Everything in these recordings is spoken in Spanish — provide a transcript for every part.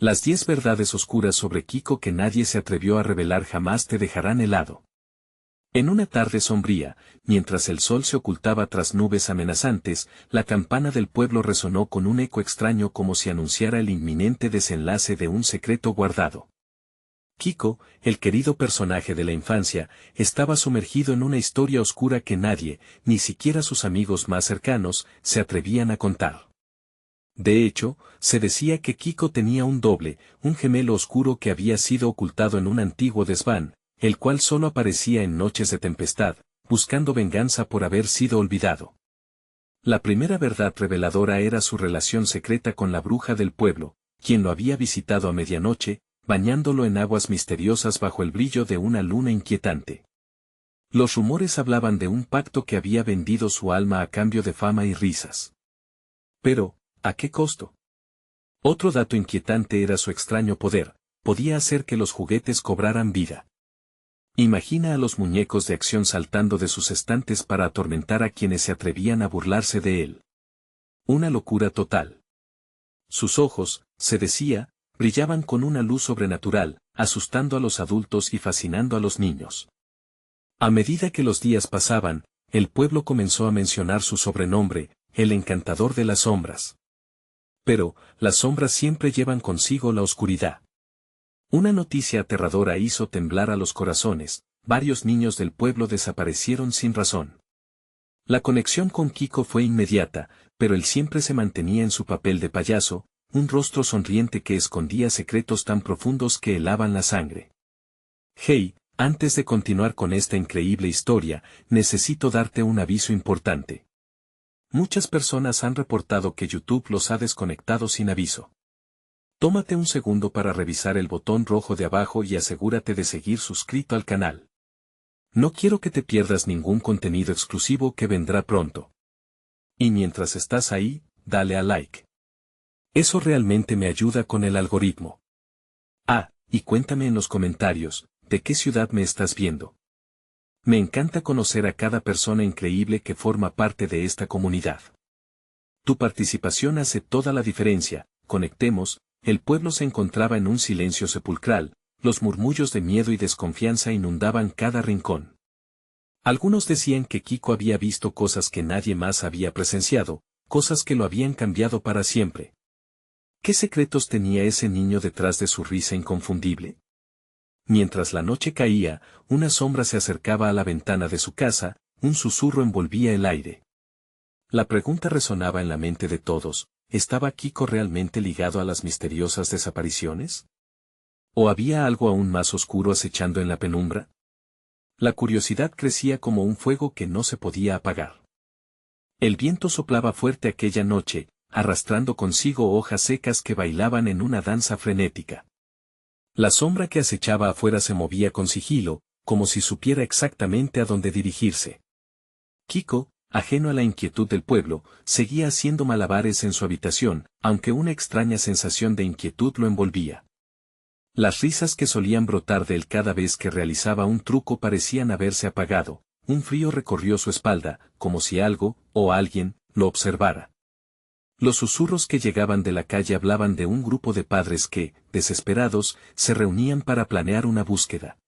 Las 10 verdades oscuras sobre Kiko que nadie se atrevió a revelar jamás te dejarán helado. En una tarde sombría, mientras el sol se ocultaba tras nubes amenazantes, la campana del pueblo resonó con un eco extraño como si anunciara el inminente desenlace de un secreto guardado. Kiko, el querido personaje de la infancia, estaba sumergido en una historia oscura que nadie, ni siquiera sus amigos más cercanos, se atrevían a contar. De hecho, se decía que Kiko tenía un doble, un gemelo oscuro que había sido ocultado en un antiguo desván, el cual solo aparecía en noches de tempestad, buscando venganza por haber sido olvidado. La primera verdad reveladora era su relación secreta con la bruja del pueblo, quien lo había visitado a medianoche, bañándolo en aguas misteriosas bajo el brillo de una luna inquietante. Los rumores hablaban de un pacto que había vendido su alma a cambio de fama y risas. Pero, ¿a qué costo? Otro dato inquietante era su extraño poder, podía hacer que los juguetes cobraran vida. Imagina a los muñecos de acción saltando de sus estantes para atormentar a quienes se atrevían a burlarse de él. Una locura total. Sus ojos, se decía, brillaban con una luz sobrenatural, asustando a los adultos y fascinando a los niños. A medida que los días pasaban, el pueblo comenzó a mencionar su sobrenombre, el encantador de las sombras. Pero, las sombras siempre llevan consigo la oscuridad. Una noticia aterradora hizo temblar a los corazones, varios niños del pueblo desaparecieron sin razón. La conexión con Kiko fue inmediata, pero él siempre se mantenía en su papel de payaso, un rostro sonriente que escondía secretos tan profundos que helaban la sangre. Hey, antes de continuar con esta increíble historia, necesito darte un aviso importante. Muchas personas han reportado que YouTube los ha desconectado sin aviso. Tómate un segundo para revisar el botón rojo de abajo y asegúrate de seguir suscrito al canal. No quiero que te pierdas ningún contenido exclusivo que vendrá pronto. Y mientras estás ahí, dale a like. Eso realmente me ayuda con el algoritmo. Ah, y cuéntame en los comentarios, ¿de qué ciudad me estás viendo? Me encanta conocer a cada persona increíble que forma parte de esta comunidad. Tu participación hace toda la diferencia. Conectemos. El pueblo se encontraba en un silencio sepulcral, los murmullos de miedo y desconfianza inundaban cada rincón. Algunos decían que Kiko había visto cosas que nadie más había presenciado, cosas que lo habían cambiado para siempre. ¿Qué secretos tenía ese niño detrás de su risa inconfundible? Mientras la noche caía, una sombra se acercaba a la ventana de su casa, un susurro envolvía el aire. La pregunta resonaba en la mente de todos. ¿Estaba Kiko realmente ligado a las misteriosas desapariciones? ¿O había algo aún más oscuro acechando en la penumbra? La curiosidad crecía como un fuego que no se podía apagar. El viento soplaba fuerte aquella noche, arrastrando consigo hojas secas que bailaban en una danza frenética. La sombra que acechaba afuera se movía con sigilo, como si supiera exactamente a dónde dirigirse. Kiko, ajeno a la inquietud del pueblo, seguía haciendo malabares en su habitación, aunque una extraña sensación de inquietud lo envolvía. Las risas que solían brotar de él cada vez que realizaba un truco parecían haberse apagado, un frío recorrió su espalda, como si algo, o alguien, lo observara. Los susurros que llegaban de la calle hablaban de un grupo de padres que, desesperados, se reunían para planear una búsqueda.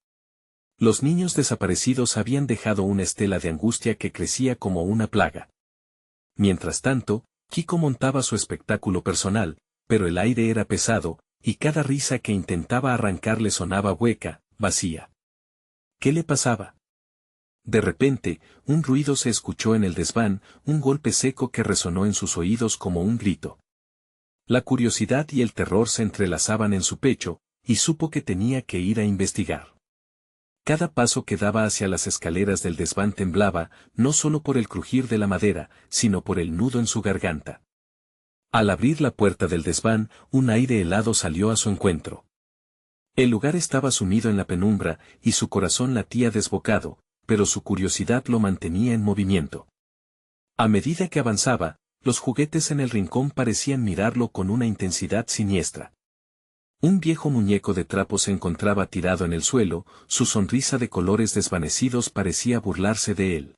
Los niños desaparecidos habían dejado una estela de angustia que crecía como una plaga. Mientras tanto, Kiko montaba su espectáculo personal, pero el aire era pesado, y cada risa que intentaba arrancarle sonaba hueca, vacía. ¿Qué le pasaba? De repente, un ruido se escuchó en el desván, un golpe seco que resonó en sus oídos como un grito. La curiosidad y el terror se entrelazaban en su pecho, y supo que tenía que ir a investigar. Cada paso que daba hacia las escaleras del desván temblaba, no solo por el crujir de la madera, sino por el nudo en su garganta. Al abrir la puerta del desván, un aire helado salió a su encuentro. El lugar estaba sumido en la penumbra, y su corazón latía desbocado, pero su curiosidad lo mantenía en movimiento. A medida que avanzaba, los juguetes en el rincón parecían mirarlo con una intensidad siniestra. Un viejo muñeco de trapo se encontraba tirado en el suelo, su sonrisa de colores desvanecidos parecía burlarse de él.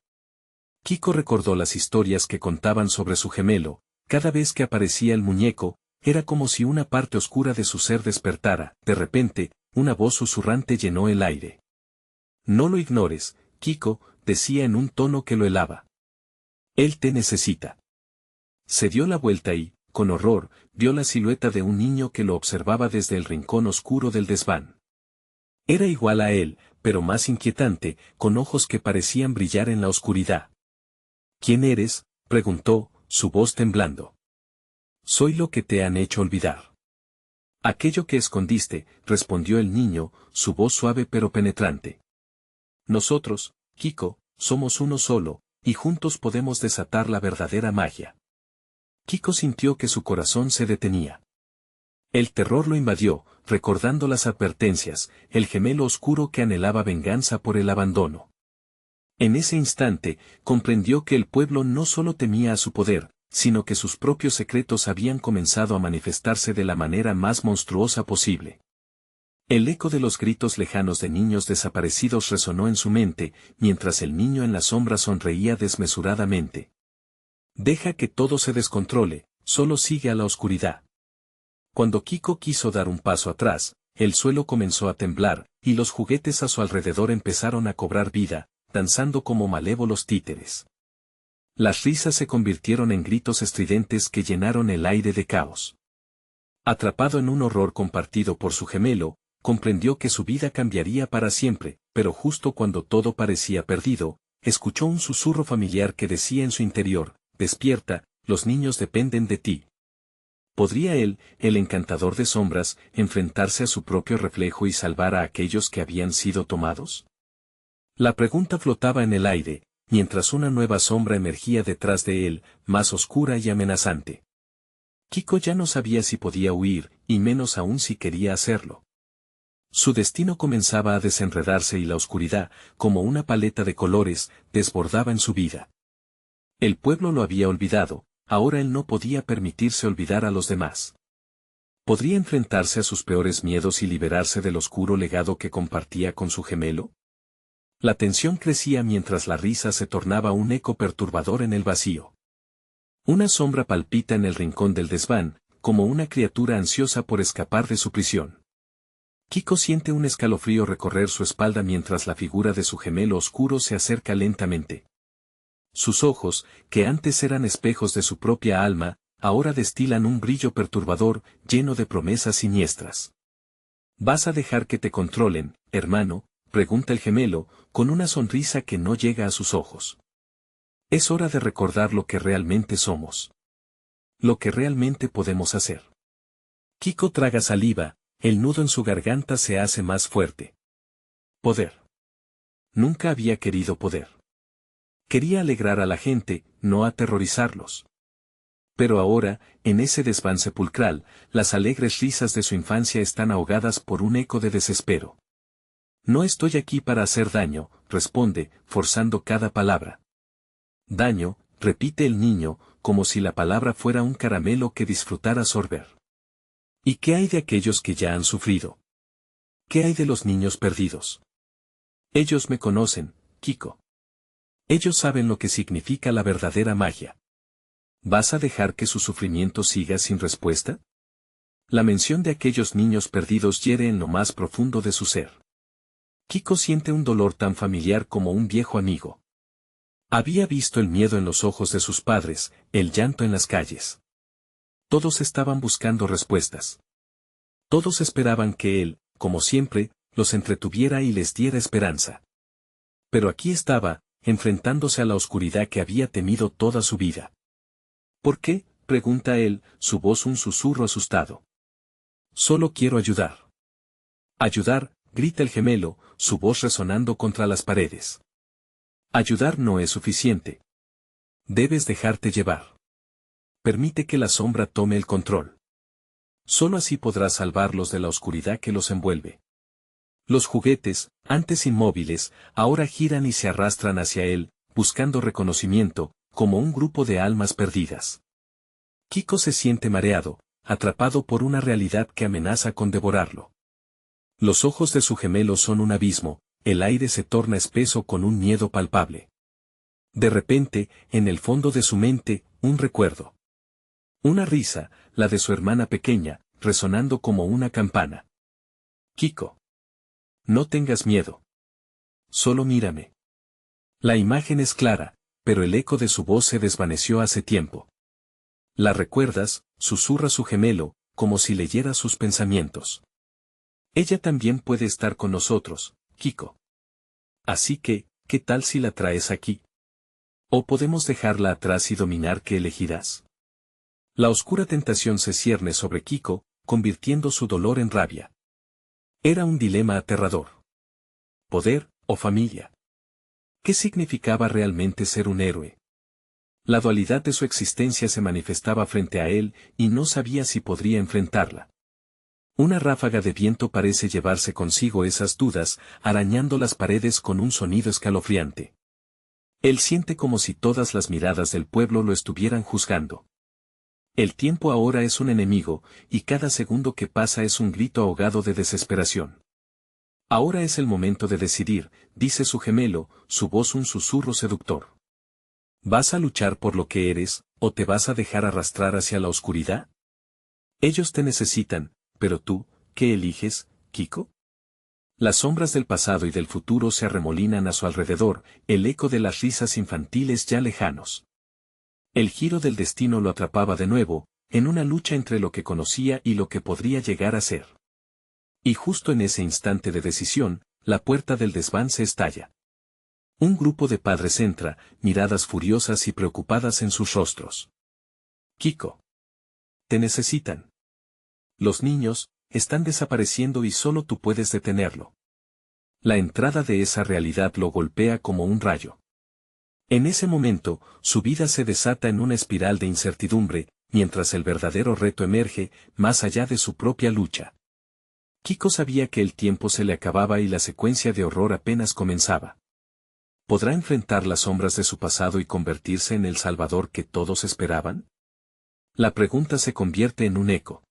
Kiko recordó las historias que contaban sobre su gemelo. Cada vez que aparecía el muñeco, Era como si una parte oscura de su ser despertara. De repente, una voz susurrante llenó el aire. No lo ignores, Kiko, decía en un tono que lo helaba. Él te necesita. Se dio la vuelta y, con horror, vio la silueta de un niño que lo observaba desde el rincón oscuro del desván. Era igual a él, pero más inquietante, con ojos que parecían brillar en la oscuridad. ¿Quién eres?, preguntó, su voz temblando. Soy lo que te han hecho olvidar. Aquello que escondiste, respondió el niño, su voz suave pero penetrante. Nosotros, Kiko, somos uno solo, y juntos podemos desatar la verdadera magia. Kiko sintió que su corazón se detenía. El terror lo invadió, recordando las advertencias, el gemelo oscuro que anhelaba venganza por el abandono. En ese instante, comprendió que el pueblo no solo temía a su poder, sino que sus propios secretos habían comenzado a manifestarse de la manera más monstruosa posible. El eco de los gritos lejanos de niños desaparecidos resonó en su mente, mientras el niño en la sombra sonreía desmesuradamente. Deja que todo se descontrole, solo sigue a la oscuridad. Cuando Kiko quiso dar un paso atrás, el suelo comenzó a temblar, y los juguetes a su alrededor empezaron a cobrar vida, danzando como malévolos títeres. Las risas se convirtieron en gritos estridentes que llenaron el aire de caos. Atrapado en un horror compartido por su gemelo, comprendió que su vida cambiaría para siempre, pero justo cuando todo parecía perdido, escuchó un susurro familiar que decía en su interior: despierta, los niños dependen de ti. ¿Podría él, el encantador de sombras, enfrentarse a su propio reflejo y salvar a aquellos que habían sido tomados? La pregunta flotaba en el aire, mientras una nueva sombra emergía detrás de él, más oscura y amenazante. Kiko ya no sabía si podía huir, y menos aún si quería hacerlo. Su destino comenzaba a desenredarse y la oscuridad, como una paleta de colores, desbordaba en su vida. El pueblo lo había olvidado, ahora él no podía permitirse olvidar a los demás. ¿Podría enfrentarse a sus peores miedos y liberarse del oscuro legado que compartía con su gemelo? La tensión crecía mientras la risa se tornaba un eco perturbador en el vacío. Una sombra palpita en el rincón del desván, como una criatura ansiosa por escapar de su prisión. Kiko siente un escalofrío recorrer su espalda mientras la figura de su gemelo oscuro se acerca lentamente. Sus ojos, que antes eran espejos de su propia alma, ahora destilan un brillo perturbador, lleno de promesas siniestras. ¿Vas a dejar que te controlen, hermano?, pregunta el gemelo, con una sonrisa que no llega a sus ojos. Es hora de recordar lo que realmente somos. Lo que realmente podemos hacer. Kiko traga saliva, el nudo en su garganta se hace más fuerte. Poder. Nunca había querido poder. Quería alegrar a la gente, no aterrorizarlos. Pero ahora, en ese desván sepulcral, las alegres risas de su infancia están ahogadas por un eco de desespero. No estoy aquí para hacer daño, responde, forzando cada palabra. Daño, repite el niño, como si la palabra fuera un caramelo que disfrutara sorber. ¿Y qué hay de aquellos que ya han sufrido? ¿Qué hay de los niños perdidos? Ellos me conocen, Kiko. Ellos saben lo que significa la verdadera magia. ¿Vas a dejar que su sufrimiento siga sin respuesta? La mención de aquellos niños perdidos hiere en lo más profundo de su ser. Kiko siente un dolor tan familiar como un viejo amigo. Había visto el miedo en los ojos de sus padres, el llanto en las calles. Todos estaban buscando respuestas. Todos esperaban que él, como siempre, los entretuviera y les diera esperanza. Pero aquí estaba, enfrentándose a la oscuridad que había temido toda su vida. ¿Por qué?, pregunta él, su voz un susurro asustado. Solo quiero ayudar. Ayudar, grita el gemelo, su voz resonando contra las paredes. Ayudar no es suficiente. Debes dejarte llevar. Permite que la sombra tome el control. Solo así podrás salvarlos de la oscuridad que los envuelve. Los juguetes, antes inmóviles, ahora giran y se arrastran hacia él, buscando reconocimiento, como un grupo de almas perdidas. Kiko se siente mareado, atrapado por una realidad que amenaza con devorarlo. Los ojos de su gemelo son un abismo, el aire se torna espeso con un miedo palpable. De repente, en el fondo de su mente, un recuerdo. Una risa, la de su hermana pequeña, resonando como una campana. Kiko. No tengas miedo. Solo mírame. La imagen es clara, pero el eco de su voz se desvaneció hace tiempo. ¿La recuerdas?, susurra su gemelo, como si leyera sus pensamientos. Ella también puede estar con nosotros, Kiko. Así que, ¿qué tal si la traes aquí? ¿O podemos dejarla atrás y dominar? ¿Qué elegirás? La oscura tentación se cierne sobre Kiko, convirtiendo su dolor en rabia. Era un dilema aterrador. ¿Poder o familia? ¿Qué significaba realmente ser un héroe? La dualidad de su existencia se manifestaba frente a él, y no sabía si podría enfrentarla. Una ráfaga de viento parece llevarse consigo esas dudas, arañando las paredes con un sonido escalofriante. Él siente como si todas las miradas del pueblo lo estuvieran juzgando. El tiempo ahora es un enemigo, y cada segundo que pasa es un grito ahogado de desesperación. Ahora es el momento de decidir, dice su gemelo, su voz un susurro seductor. ¿Vas a luchar por lo que eres, o te vas a dejar arrastrar hacia la oscuridad? Ellos te necesitan, pero tú, ¿qué eliges, Kiko? Las sombras del pasado y del futuro se arremolinan a su alrededor, el eco de las risas infantiles ya lejanos. El giro del destino lo atrapaba de nuevo, en una lucha entre lo que conocía y lo que podría llegar a ser. Y justo en ese instante de decisión, la puerta del desván se estalla. Un grupo de padres entra, miradas furiosas y preocupadas en sus rostros. Kiko. Te necesitan. Los niños, están desapareciendo y solo tú puedes detenerlo. La entrada de esa realidad lo golpea como un rayo. En ese momento, su vida se desata en una espiral de incertidumbre, mientras el verdadero reto emerge, más allá de su propia lucha. Kiko sabía que el tiempo se le acababa y la secuencia de horror apenas comenzaba. ¿Podrá enfrentar las sombras de su pasado y convertirse en el salvador que todos esperaban? La pregunta se convierte en un eco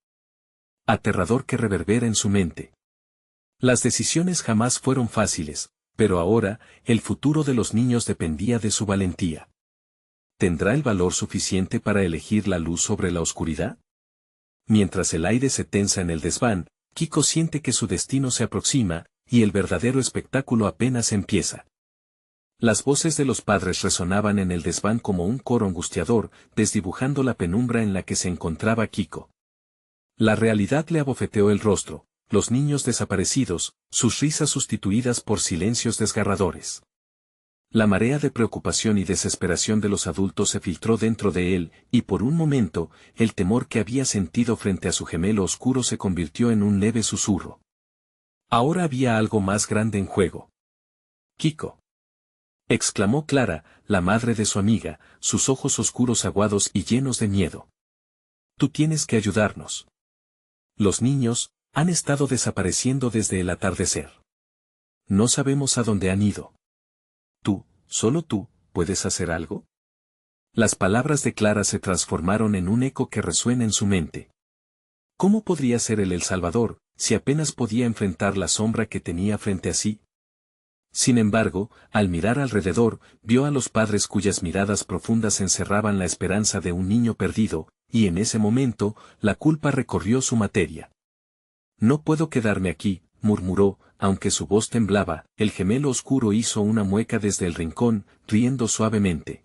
aterrador que reverbera en su mente. Las decisiones jamás fueron fáciles, pero ahora, el futuro de los niños dependía de su valentía. ¿Tendrá el valor suficiente para elegir la luz sobre la oscuridad? Mientras el aire se tensa en el desván, Kiko siente que su destino se aproxima, y el verdadero espectáculo apenas empieza. Las voces de los padres resonaban en el desván como un coro angustiador, desdibujando la penumbra en la que se encontraba Kiko. La realidad le abofeteó el rostro, los niños desaparecidos, sus risas sustituidas por silencios desgarradores. La marea de preocupación y desesperación de los adultos se filtró dentro de él, y por un momento, el temor que había sentido frente a su gemelo oscuro se convirtió en un leve susurro. Ahora había algo más grande en juego. Kiko. Exclamó Clara, la madre de su amiga, sus ojos oscuros aguados y llenos de miedo. Tú tienes que ayudarnos. Los niños han estado desapareciendo desde el atardecer. No sabemos a dónde han ido. Tú, solo tú, ¿puedes hacer algo? Las palabras de Clara se transformaron en un eco que resuena en su mente. ¿Cómo podría ser él el Salvador, si apenas podía enfrentar la sombra que tenía frente a sí? Sin embargo, al mirar alrededor, vio a los padres cuyas miradas profundas encerraban la esperanza de un niño perdido, y en ese momento, la culpa recorrió su materia. No puedo quedarme aquí, murmuró, aunque su voz temblaba, el gemelo oscuro hizo una mueca desde el rincón, riendo suavemente.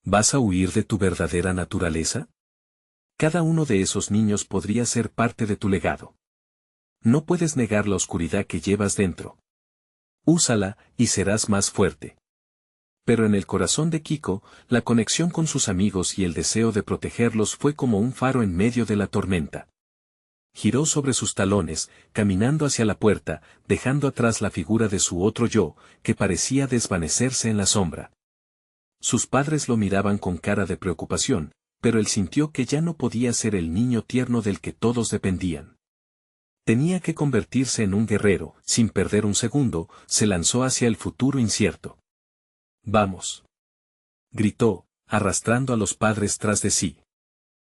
¿Vas a huir de tu verdadera naturaleza? Cada uno de esos niños podría ser parte de tu legado. No puedes negar la oscuridad que llevas dentro. Úsala, y serás más fuerte. Pero en el corazón de Kiko, la conexión con sus amigos y el deseo de protegerlos fue como un faro en medio de la tormenta. Giró sobre sus talones, caminando hacia la puerta, dejando atrás la figura de su otro yo, que parecía desvanecerse en la sombra. Sus padres lo miraban con cara de preocupación, pero él sintió que ya no podía ser el niño tierno del que todos dependían. Tenía que convertirse en un guerrero, sin perder un segundo, se lanzó hacia el futuro incierto. «Vamos», gritó, arrastrando a los padres tras de sí.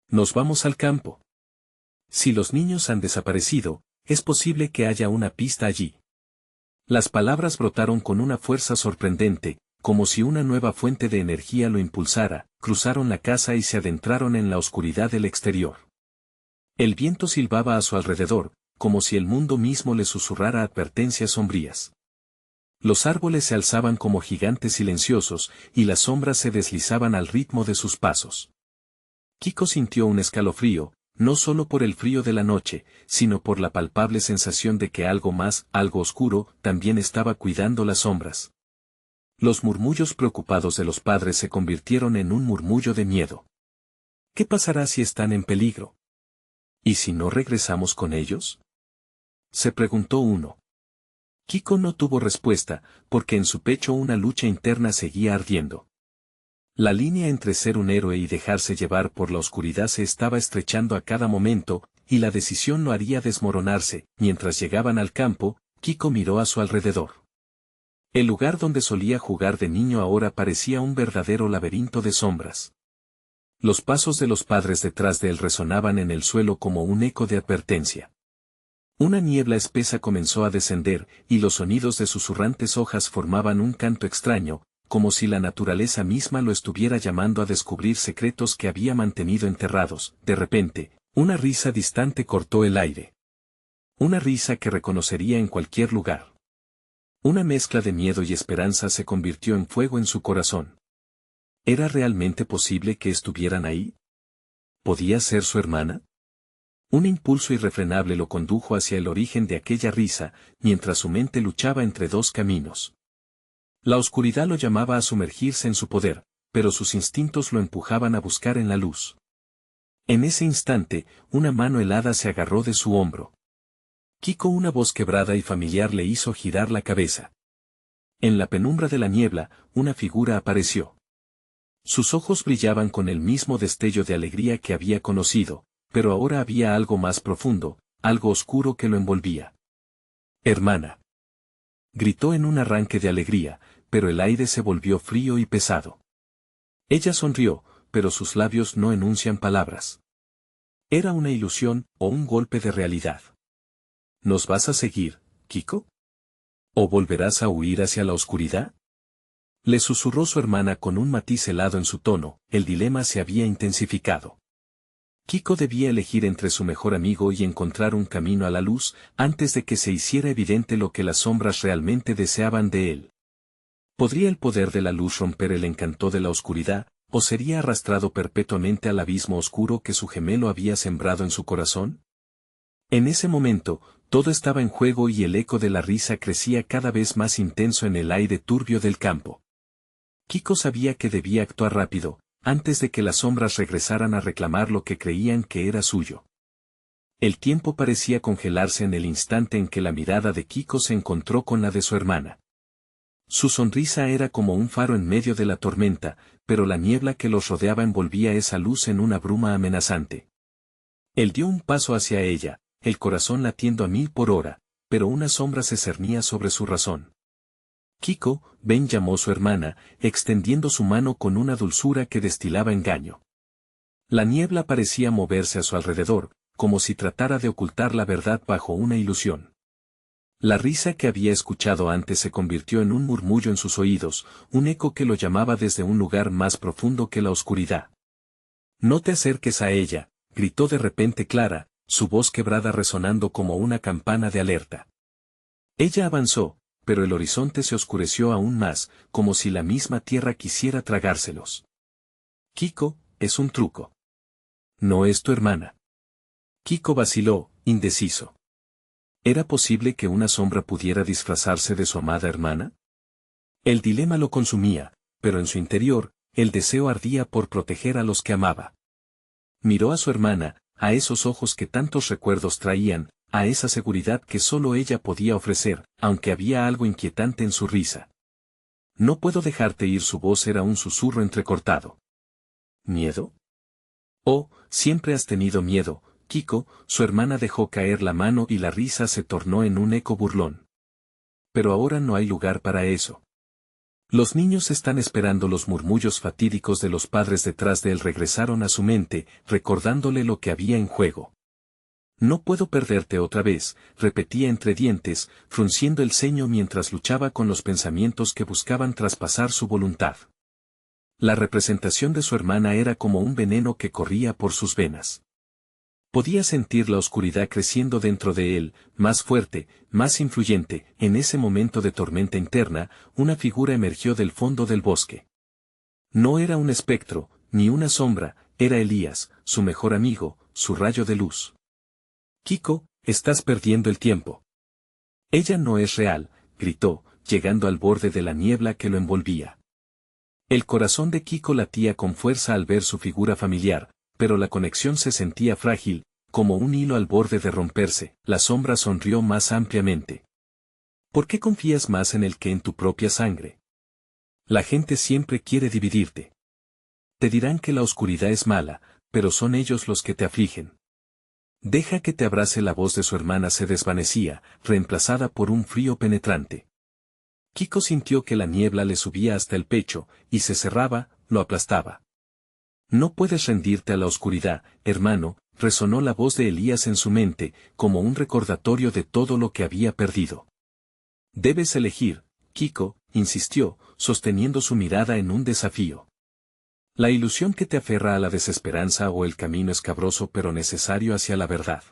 «Nos vamos al campo». Si los niños han desaparecido, es posible que haya una pista allí. Las palabras brotaron con una fuerza sorprendente, como si una nueva fuente de energía lo impulsara, cruzaron la casa y se adentraron en la oscuridad del exterior. El viento silbaba a su alrededor, como si el mundo mismo le susurrara advertencias sombrías. Los árboles se alzaban como gigantes silenciosos, y las sombras se deslizaban al ritmo de sus pasos. Kiko sintió un escalofrío, no solo por el frío de la noche, sino por la palpable sensación de que algo más, algo oscuro, también estaba cuidando las sombras. Los murmullos preocupados de los padres se convirtieron en un murmullo de miedo. ¿Qué pasará si están en peligro? ¿Y si no regresamos con ellos? Se preguntó uno. Kiko no tuvo respuesta, porque en su pecho una lucha interna seguía ardiendo. La línea entre ser un héroe y dejarse llevar por la oscuridad se estaba estrechando a cada momento, y la decisión lo haría desmoronarse. Mientras llegaban al campo, Kiko miró a su alrededor. El lugar donde solía jugar de niño ahora parecía un verdadero laberinto de sombras. Los pasos de los padres detrás de él resonaban en el suelo como un eco de advertencia. Una niebla espesa comenzó a descender, y los sonidos de susurrantes hojas formaban un canto extraño, como si la naturaleza misma lo estuviera llamando a descubrir secretos que había mantenido enterrados. De repente, una risa distante cortó el aire. Una risa que reconocería en cualquier lugar. Una mezcla de miedo y esperanza se convirtió en fuego en su corazón. ¿Era realmente posible que estuvieran ahí? ¿Podía ser su hermana? Un impulso irrefrenable lo condujo hacia el origen de aquella risa, mientras su mente luchaba entre dos caminos. La oscuridad lo llamaba a sumergirse en su poder, pero sus instintos lo empujaban a buscar en la luz. En ese instante, una mano helada se agarró de su hombro. Kiko, una voz quebrada y familiar le hizo girar la cabeza. En la penumbra de la niebla, una figura apareció. Sus ojos brillaban con el mismo destello de alegría que había conocido, pero ahora había algo más profundo, algo oscuro que lo envolvía. «Hermana», gritó en un arranque de alegría, pero el aire se volvió frío y pesado. Ella sonrió, pero sus labios no enuncian palabras. ¿Era una ilusión o un golpe de realidad? ¿Nos vas a seguir, Kiko? ¿O volverás a huir hacia la oscuridad? Le susurró su hermana con un matiz helado en su tono. El dilema se había intensificado. Kiko debía elegir entre su mejor amigo y encontrar un camino a la luz, antes de que se hiciera evidente lo que las sombras realmente deseaban de él. ¿Podría el poder de la luz romper el encanto de la oscuridad, o sería arrastrado perpetuamente al abismo oscuro que su gemelo había sembrado en su corazón? En ese momento, todo estaba en juego y el eco de la risa crecía cada vez más intenso en el aire turbio del campo. Kiko sabía que debía actuar rápido, antes de que las sombras regresaran a reclamar lo que creían que era suyo. El tiempo parecía congelarse en el instante en que la mirada de Kiko se encontró con la de su hermana. Su sonrisa era como un faro en medio de la tormenta, pero la niebla que los rodeaba envolvía esa luz en una bruma amenazante. Él dio un paso hacia ella, el corazón latiendo a 1000 por hora, pero una sombra se cernía sobre su razón. Kiko, ven, llamó su hermana, extendiendo su mano con una dulzura que destilaba engaño. La niebla parecía moverse a su alrededor, como si tratara de ocultar la verdad bajo una ilusión. La risa que había escuchado antes se convirtió en un murmullo en sus oídos, un eco que lo llamaba desde un lugar más profundo que la oscuridad. «No te acerques a ella», gritó de repente Clara, su voz quebrada resonando como una campana de alerta. Ella avanzó, pero el horizonte se oscureció aún más, como si la misma tierra quisiera tragárselos. «Kiko, es un truco. No es tu hermana». Kiko vaciló, indeciso. ¿Era posible que una sombra pudiera disfrazarse de su amada hermana? El dilema lo consumía, pero en su interior, el deseo ardía por proteger a los que amaba. Miró a su hermana, a esos ojos que tantos recuerdos traían, a esa seguridad que solo ella podía ofrecer, aunque había algo inquietante en su risa. «No puedo dejarte ir», su voz era un susurro entrecortado. ¿Miedo? Oh, siempre has tenido miedo, Kiko. Su hermana dejó caer la mano y la risa se tornó en un eco burlón. Pero ahora no hay lugar para eso. Los niños están esperando. Los murmullos fatídicos de los padres detrás de él regresaron a su mente, recordándole lo que había en juego. No puedo perderte otra vez, repetía entre dientes, frunciendo el ceño mientras luchaba con los pensamientos que buscaban traspasar su voluntad. La representación de su hermana era como un veneno que corría por sus venas. Podía sentir la oscuridad creciendo dentro de él, más fuerte, más influyente. En ese momento de tormenta interna, una figura emergió del fondo del bosque. No era un espectro, ni una sombra, era Elías, su mejor amigo, su rayo de luz. Kiko, estás perdiendo el tiempo. Ella no es real, gritó, llegando al borde de la niebla que lo envolvía. El corazón de Kiko latía con fuerza al ver su figura familiar, pero la conexión se sentía frágil, como un hilo al borde de romperse. La sombra sonrió más ampliamente. ¿Por qué confías más en él que en tu propia sangre? La gente siempre quiere dividirte. Te dirán que la oscuridad es mala, pero son ellos los que te afligen. Deja que te abrace. La voz de su hermana se desvanecía, reemplazada por un frío penetrante. Kiko sintió que la niebla le subía hasta el pecho, y se cerraba, lo aplastaba. No puedes rendirte a la oscuridad, hermano, resonó la voz de Elías en su mente, como un recordatorio de todo lo que había perdido. Debes elegir, Kiko, insistió, sosteniendo su mirada en un desafío. La ilusión que te aferra a la desesperanza o el camino escabroso pero necesario hacia la verdad.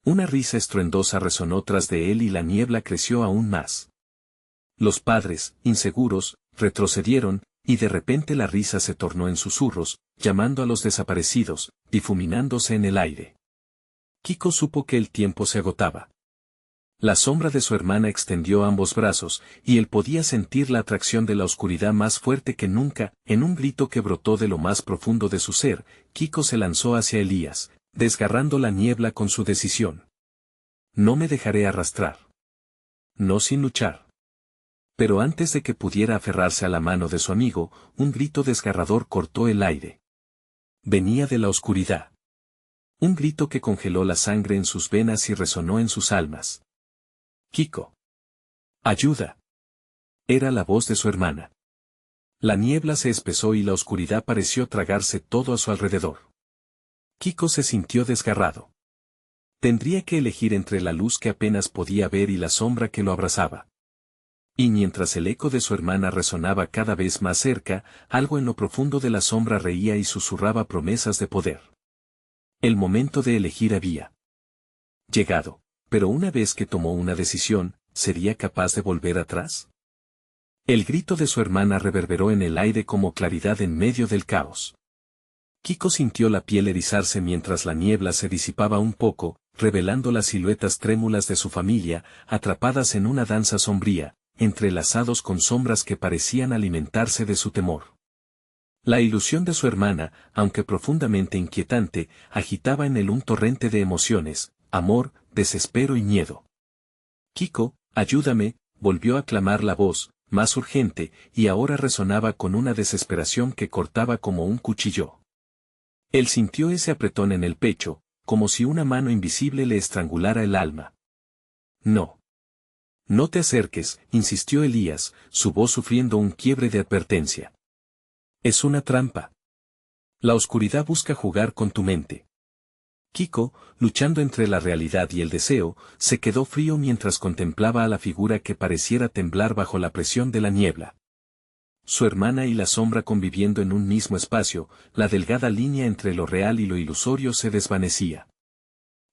Una risa estruendosa resonó tras de él y la niebla creció aún más. Los padres, inseguros, retrocedieron, y de repente la risa se tornó en susurros, llamando a los desaparecidos, difuminándose en el aire. Kiko supo que el tiempo se agotaba. La sombra de su hermana extendió ambos brazos, y él podía sentir la atracción de la oscuridad más fuerte que nunca. En un grito que brotó de lo más profundo de su ser, Kiko se lanzó hacia Elías, desgarrando la niebla con su decisión. No me dejaré arrastrar. No sin luchar. Pero antes de que pudiera aferrarse a la mano de su amigo, un grito desgarrador cortó el aire. Venía de la oscuridad. Un grito que congeló la sangre en sus venas y resonó en sus almas. Kiko. Ayuda. Era la voz de su hermana. La niebla se espesó y la oscuridad pareció tragarse todo a su alrededor. Kiko se sintió desgarrado. Tendría que elegir entre la luz que apenas podía ver y la sombra que lo abrazaba. Y mientras el eco de su hermana resonaba cada vez más cerca, algo en lo profundo de la sombra reía y susurraba promesas de poder. El momento de elegir había llegado, pero una vez que tomó una decisión, ¿sería capaz de volver atrás? El grito de su hermana reverberó en el aire como claridad en medio del caos. Kiko sintió la piel erizarse mientras la niebla se disipaba un poco, revelando las siluetas trémulas de su familia, atrapadas en una danza sombría, entrelazados con sombras que parecían alimentarse de su temor. La ilusión de su hermana, aunque profundamente inquietante, agitaba en él un torrente de emociones, amor, desespero y miedo. Kiko, ayúdame, volvió a clamar la voz, más urgente, y ahora resonaba con una desesperación que cortaba como un cuchillo. Él sintió ese apretón en el pecho, como si una mano invisible le estrangulara el alma. No. No te acerques, insistió Elías, su voz sufriendo un quiebre de advertencia. Es una trampa. La oscuridad busca jugar con tu mente. Kiko, luchando entre la realidad y el deseo, se quedó frío mientras contemplaba a la figura que pareciera temblar bajo la presión de la niebla. Su hermana y la sombra conviviendo en un mismo espacio, la delgada línea entre lo real y lo ilusorio se desvanecía.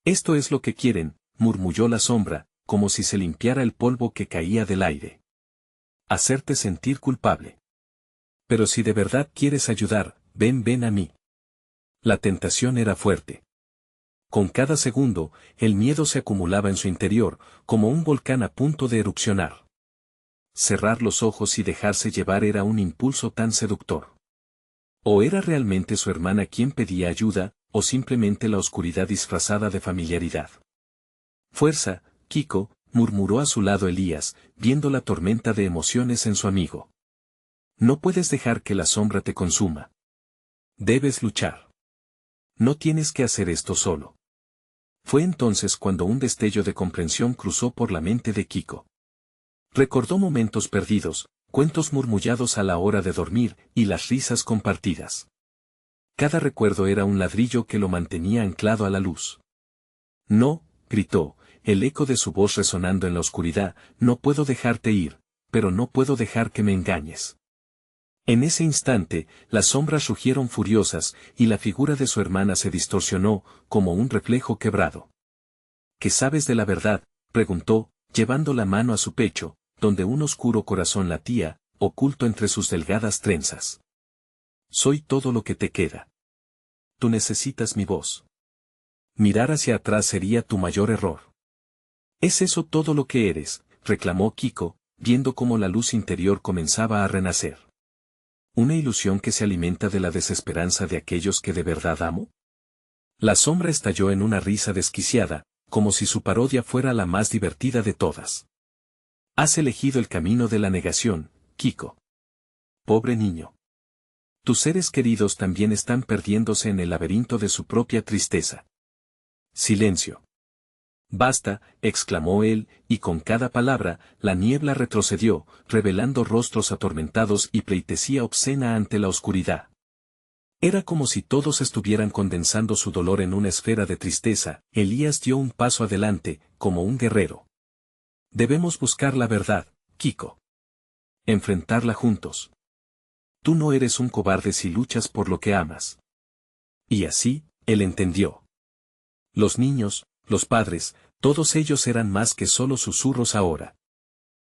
Esto es lo que quieren, murmulló la sombra, como si se limpiara el polvo que caía del aire. Hacerte sentir culpable. Pero si de verdad quieres ayudar, ven a mí. La tentación era fuerte. Con cada segundo, el miedo se acumulaba en su interior, como un volcán a punto de erupcionar. Cerrar los ojos y dejarse llevar era un impulso tan seductor. ¿O era realmente su hermana quien pedía ayuda, o simplemente la oscuridad disfrazada de familiaridad? Fuerza, Kiko, murmuró a su lado Elías, viendo la tormenta de emociones en su amigo. No puedes dejar que la sombra te consuma. Debes luchar. No tienes que hacer esto solo. Fue entonces cuando un destello de comprensión cruzó por la mente de Kiko. Recordó momentos perdidos, cuentos murmullados a la hora de dormir, y las risas compartidas. Cada recuerdo era un ladrillo que lo mantenía anclado a la luz. No, gritó, el eco de su voz resonando en la oscuridad, no puedo dejarte ir, pero no puedo dejar que me engañes. En ese instante, las sombras rugieron furiosas, y la figura de su hermana se distorsionó, como un reflejo quebrado. ¿Qué sabes de la verdad?, preguntó, llevando la mano a su pecho, donde un oscuro corazón latía, oculto entre sus delgadas trenzas. Soy todo lo que te queda. Tú necesitas mi voz. Mirar hacia atrás sería tu mayor error. ¿Es eso todo lo que eres?, reclamó Kiko, viendo cómo la luz interior comenzaba a renacer. ¿Una ilusión que se alimenta de la desesperanza de aquellos que de verdad amo? La sombra estalló en una risa desquiciada, como si su parodia fuera la más divertida de todas. Has elegido el camino de la negación, Kiko. Pobre niño. Tus seres queridos también están perdiéndose en el laberinto de su propia tristeza. Silencio. Basta, exclamó él, y con cada palabra, la niebla retrocedió, revelando rostros atormentados y pleitesía obscena ante la oscuridad. Era como si todos estuvieran condensando su dolor en una esfera de tristeza. Elías dio un paso adelante, como un guerrero. Debemos buscar la verdad, Kiko. Enfrentarla juntos. Tú no eres un cobarde si luchas por lo que amas. Y así, él entendió. Los niños, los padres, todos ellos eran más que solo susurros ahora.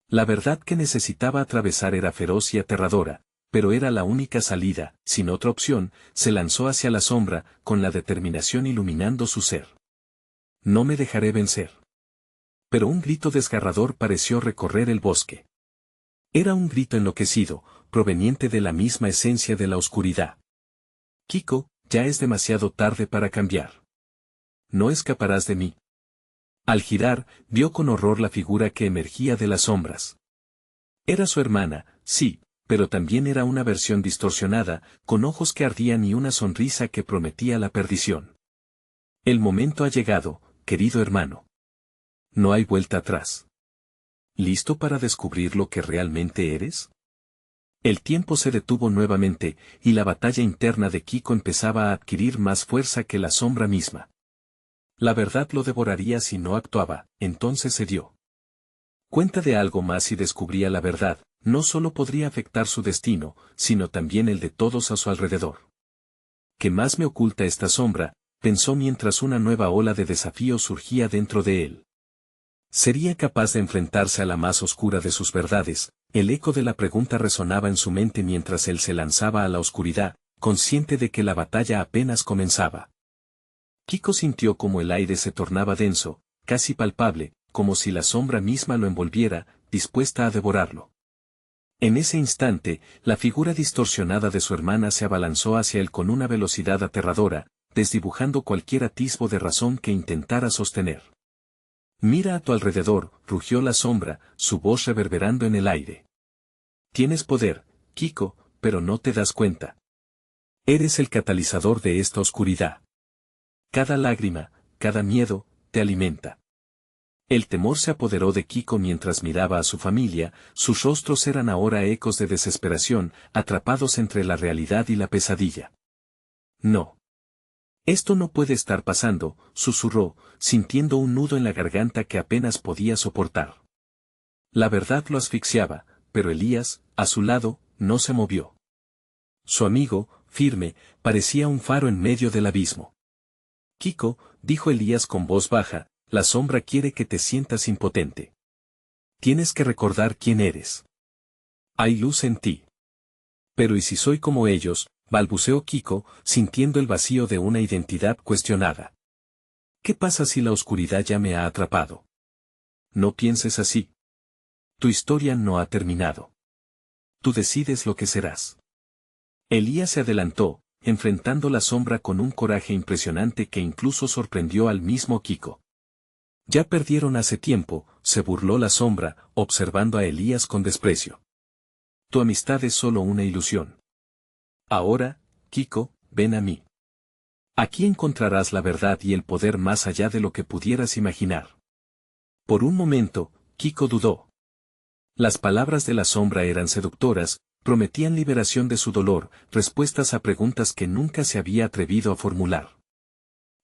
La verdad que necesitaba atravesar era feroz y aterradora, pero era la única salida. Sin otra opción, se lanzó hacia la sombra, con la determinación iluminando su ser. No me dejaré vencer. Pero un grito desgarrador pareció recorrer el bosque. Era un grito enloquecido, proveniente de la misma esencia de la oscuridad. Kiko, ya es demasiado tarde para cambiar. No escaparás de mí. Al girar, vio con horror la figura que emergía de las sombras. Era su hermana, sí, pero también era una versión distorsionada, con ojos que ardían y una sonrisa que prometía la perdición. El momento ha llegado, querido hermano. No hay vuelta atrás. ¿Listo para descubrir lo que realmente eres? El tiempo se detuvo nuevamente, y la batalla interna de Kiko empezaba a adquirir más fuerza que la sombra misma. La verdad lo devoraría si no actuaba, entonces se dio cuenta de algo más y descubría la verdad, no solo podría afectar su destino, sino también el de todos a su alrededor. ¿Qué más me oculta esta sombra?, pensó mientras una nueva ola de desafío surgía dentro de él. ¿Sería capaz de enfrentarse a la más oscura de sus verdades? El eco de la pregunta resonaba en su mente mientras él se lanzaba a la oscuridad, consciente de que la batalla apenas comenzaba. Kiko sintió como el aire se tornaba denso, casi palpable, como si la sombra misma lo envolviera, dispuesta a devorarlo. En ese instante, la figura distorsionada de su hermana se abalanzó hacia él con una velocidad aterradora, desdibujando cualquier atisbo de razón que intentara sostener. Mira a tu alrededor, rugió la sombra, su voz reverberando en el aire. Tienes poder, Kiko, pero no te das cuenta. Eres el catalizador de esta oscuridad. Cada lágrima, cada miedo, te alimenta. El temor se apoderó de Kiko mientras miraba a su familia, sus rostros eran ahora ecos de desesperación, atrapados entre la realidad y la pesadilla. No. Esto no puede estar pasando, susurró, sintiendo un nudo en la garganta que apenas podía soportar. La verdad lo asfixiaba, pero Elías, a su lado, no se movió. Su amigo, firme, parecía un faro en medio del abismo. Kiko, dijo Elías con voz baja, la sombra quiere que te sientas impotente. Tienes que recordar quién eres. Hay luz en ti. Pero ¿y si soy como ellos?, balbuceó Kiko, sintiendo el vacío de una identidad cuestionada. ¿Qué pasa si la oscuridad ya me ha atrapado? No pienses así. Tu historia no ha terminado. Tú decides lo que serás. Elías se adelantó, enfrentando la sombra con un coraje impresionante que incluso sorprendió al mismo Kiko. Ya perdieron hace tiempo, se burló la sombra, observando a Elías con desprecio. Tu amistad es solo una ilusión. Ahora, Kiko, ven a mí. Aquí encontrarás la verdad y el poder más allá de lo que pudieras imaginar. Por un momento, Kiko dudó. Las palabras de la sombra eran seductoras, prometían liberación de su dolor, respuestas a preguntas que nunca se había atrevido a formular.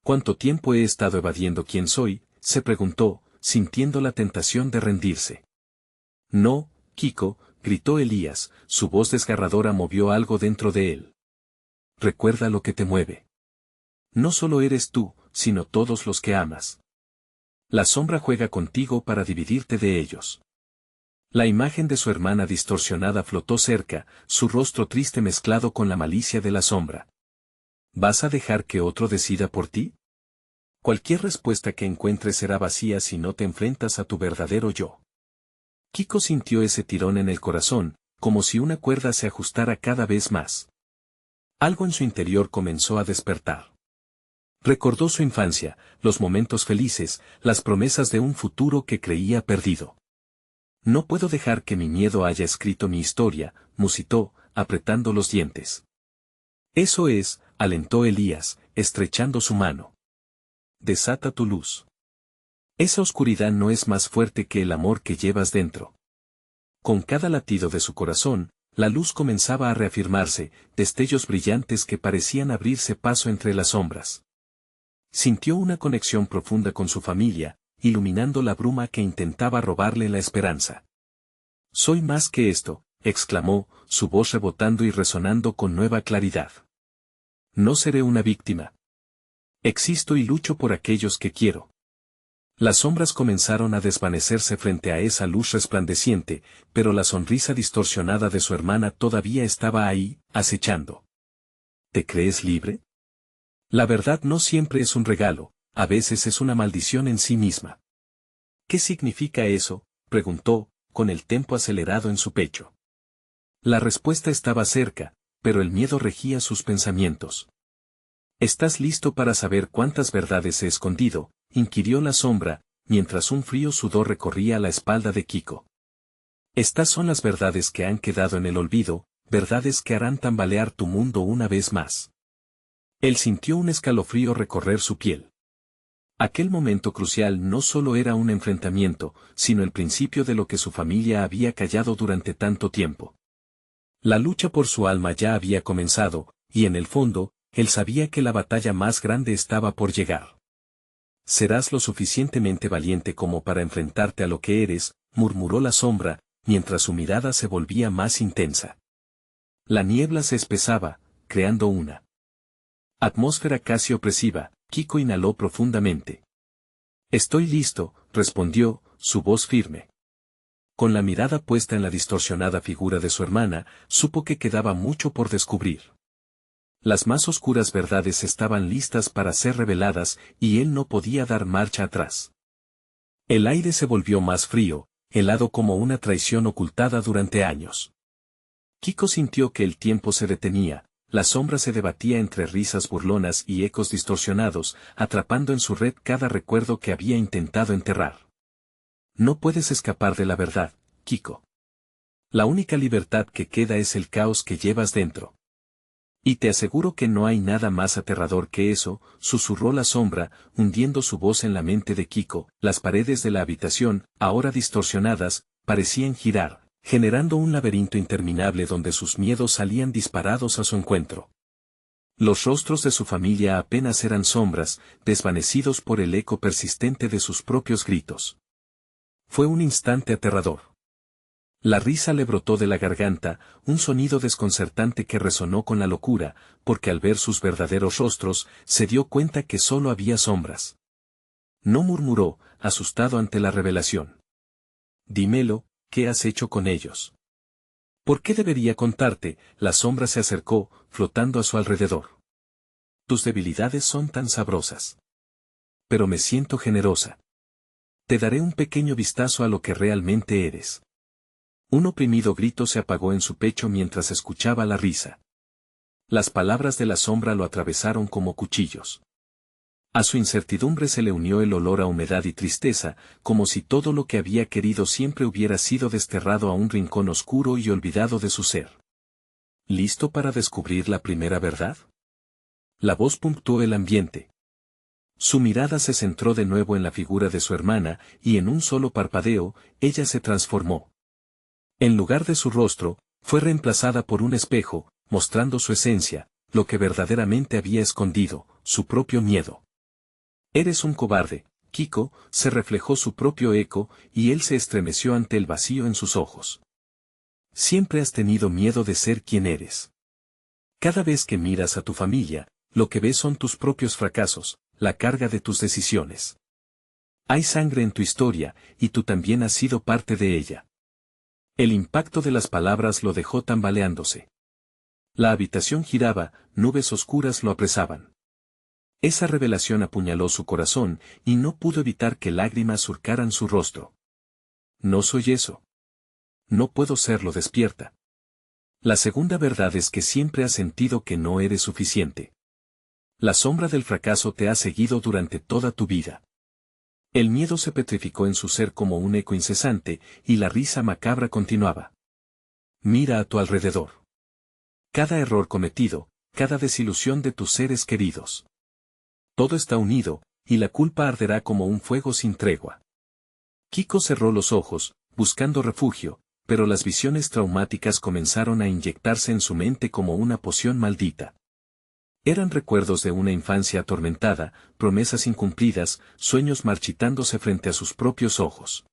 ¿Cuánto tiempo he estado evadiendo quién soy?, se preguntó, sintiendo la tentación de rendirse. No, Kiko, gritó Elías, su voz desgarradora movió algo dentro de él. Recuerda lo que te mueve. No solo eres tú, sino todos los que amas. La sombra juega contigo para dividirte de ellos. La imagen de su hermana distorsionada flotó cerca, su rostro triste mezclado con la malicia de la sombra. ¿Vas a dejar que otro decida por ti? Cualquier respuesta que encuentres será vacía si no te enfrentas a tu verdadero yo. Kiko sintió ese tirón en el corazón, como si una cuerda se ajustara cada vez más. Algo en su interior comenzó a despertar. Recordó su infancia, los momentos felices, las promesas de un futuro que creía perdido. No puedo dejar que mi miedo haya escrito mi historia, musitó, apretando los dientes. Eso es, alentó Elías, estrechando su mano. Desata tu luz. Esa oscuridad no es más fuerte que el amor que llevas dentro. Con cada latido de su corazón, la luz comenzaba a reafirmarse, destellos brillantes que parecían abrirse paso entre las sombras. Sintió una conexión profunda con su familia, iluminando la bruma que intentaba robarle la esperanza. Soy más que esto, exclamó, su voz rebotando y resonando con nueva claridad. No seré una víctima. Existo y lucho por aquellos que quiero. Las sombras comenzaron a desvanecerse frente a esa luz resplandeciente, pero la sonrisa distorsionada de su hermana todavía estaba ahí, acechando. ¿Te crees libre? La verdad no siempre es un regalo, a veces es una maldición en sí misma. ¿Qué significa eso?, preguntó, con el tempo acelerado en su pecho. La respuesta estaba cerca, pero el miedo regía sus pensamientos. ¿Estás listo para saber cuántas verdades he escondido?, inquirió la sombra, mientras un frío sudor recorría la espalda de Kiko. Estas son las verdades que han quedado en el olvido, verdades que harán tambalear tu mundo una vez más. Él sintió un escalofrío recorrer su piel. Aquel momento crucial no solo era un enfrentamiento, sino el principio de lo que su familia había callado durante tanto tiempo. La lucha por su alma ya había comenzado, y en el fondo, él sabía que la batalla más grande estaba por llegar. Serás lo suficientemente valiente como para enfrentarte a lo que eres, murmuró la sombra, mientras su mirada se volvía más intensa. La niebla se espesaba, creando una atmósfera casi opresiva. Kiko inhaló profundamente. Estoy listo, respondió, su voz firme. Con la mirada puesta en la distorsionada figura de su hermana, supo que quedaba mucho por descubrir. Las más oscuras verdades estaban listas para ser reveladas, y él no podía dar marcha atrás. El aire se volvió más frío, helado como una traición ocultada durante años. Kiko sintió que el tiempo se detenía. La sombra se debatía entre risas burlonas y ecos distorsionados, atrapando en su red cada recuerdo que había intentado enterrar. No puedes escapar de la verdad, Kiko. La única libertad que queda es el caos que llevas dentro. Y te aseguro que no hay nada más aterrador que eso, susurró la sombra, hundiendo su voz en la mente de Kiko. Las paredes de la habitación, ahora distorsionadas, parecían girar, generando un laberinto interminable donde sus miedos salían disparados a su encuentro. Los rostros de su familia apenas eran sombras, desvanecidos por el eco persistente de sus propios gritos. Fue un instante aterrador. La risa le brotó de la garganta, un sonido desconcertante que resonó con la locura, porque al ver sus verdaderos rostros, se dio cuenta que solo había sombras. No murmuró, asustado ante la revelación. Dímelo, ¿qué has hecho con ellos? ¿Por qué debería contarte? La sombra se acercó, flotando a su alrededor. Tus debilidades son tan sabrosas. Pero me siento generosa. Te daré un pequeño vistazo a lo que realmente eres. Un oprimido grito se apagó en su pecho mientras escuchaba la risa. Las palabras de la sombra lo atravesaron como cuchillos. A su incertidumbre se le unió el olor a humedad y tristeza, como si todo lo que había querido siempre hubiera sido desterrado a un rincón oscuro y olvidado de su ser. ¿Listo para descubrir la primera verdad? La voz puntuó el ambiente. Su mirada se centró de nuevo en la figura de su hermana, y en un solo parpadeo, ella se transformó. En lugar de su rostro, fue reemplazada por un espejo, mostrando su esencia, lo que verdaderamente había escondido, su propio miedo. Eres un cobarde, Kiko, se reflejó su propio eco, y él se estremeció ante el vacío en sus ojos. Siempre has tenido miedo de ser quien eres. Cada vez que miras a tu familia, lo que ves son tus propios fracasos, la carga de tus decisiones. Hay sangre en tu historia, y tú también has sido parte de ella. El impacto de las palabras lo dejó tambaleándose. La habitación giraba, nubes oscuras lo apresaban. Esa revelación apuñaló su corazón, y no pudo evitar que lágrimas surcaran su rostro. No soy eso. No puedo serlo, despierta. La segunda verdad es que siempre has sentido que no eres suficiente. La sombra del fracaso te ha seguido durante toda tu vida. El miedo se petrificó en su ser como un eco incesante, y la risa macabra continuaba. Mira a tu alrededor. Cada error cometido, cada desilusión de tus seres queridos. Todo está unido, y la culpa arderá como un fuego sin tregua. Kiko cerró los ojos, buscando refugio, pero las visiones traumáticas comenzaron a inyectarse en su mente como una poción maldita. Eran recuerdos de una infancia atormentada, promesas incumplidas, sueños marchitándose frente a sus propios ojos.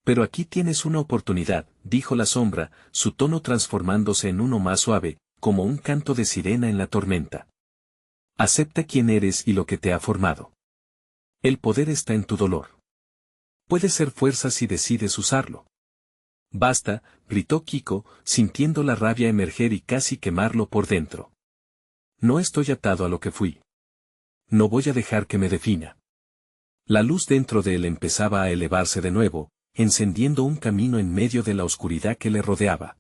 Pero aquí tienes una oportunidad, dijo la sombra, su tono transformándose en uno más suave, como un canto de sirena en la tormenta. Acepta quién eres y lo que te ha formado. El poder está en tu dolor. Puedes ser fuerza si decides usarlo. Basta, gritó Kiko, sintiendo la rabia emerger y casi quemarlo por dentro. No estoy atado a lo que fui. No voy a dejar que me defina. La luz dentro de él empezaba a elevarse de nuevo, encendiendo un camino en medio de la oscuridad que le rodeaba.